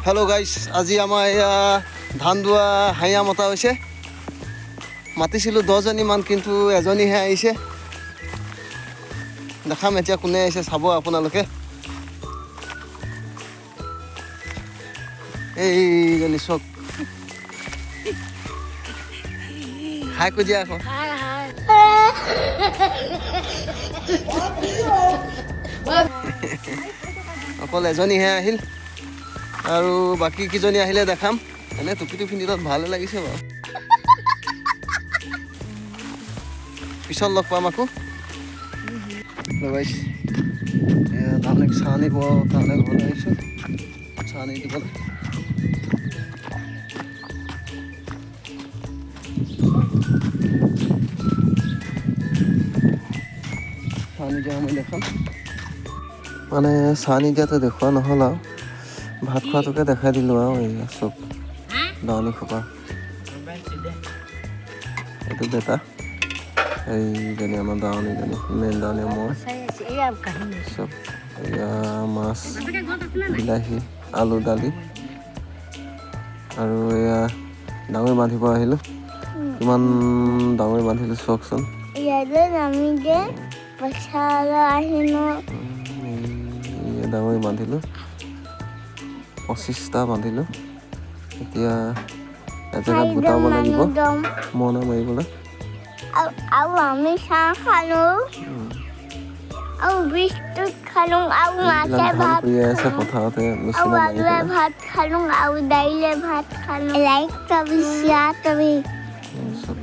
hello guys আজি আমাৰ এয়া ধান দোৱা হাইয়া মতা হৈছে মাতিছিলো 10 জনী মান কিন্তু এজনীহে আহিছে দেখাম এতিয়া কোনে আহিছে চাব আপোনালোকে এই জনী চক হাই কো দিয়া আকৌ হাই হাই অকল এজনীহে আহিল আৰু বাকি কিজনী আহিলে দেখাম এনে টুপিটো পিন্ধি তাত ভালে লাগিছে বাৰু পিছত লগ পাম আকৌ গাইস ধানক ছানি ব কাৰণে ঘৰ আহিছো ছানি দিবলৈ ছানি দিয়া মই দেখাম মানে ছানি দিয়াটো দেখুওৱা নহ'ল আৰু ভাত খোৱাটোকে দেখাই দিলোঁ আৰু এই চব দাৱনী খোপা এইটো বেটা এইজনী আমাৰ দাৱনীজনী মেইন দাৱনী মই চব এয়া মাছ বিলাহী আলু দালি আৰু এয়া ডাঙৰি বান্ধিব আহিলোঁ কিমান ডাঙৰি বান্ধিলোঁ চাওকচোন ডাঙৰি বান্ধিলোঁ 25টা বান্ধিলোঁ এতিয়া এজেগাত গোটাব লাগিব মৰণা মাৰিবলৈ আৰু আমি চাহ খালোঁ আৰু বিস্কুট খালোঁ আৰু মাছে ভাত আছে পথাৰতে আৰু আলুৱে ভাত খালোঁ আৰু দাইলে ভাত খালোঁ লাইক তবি শ্বেয়াৰ তবি চব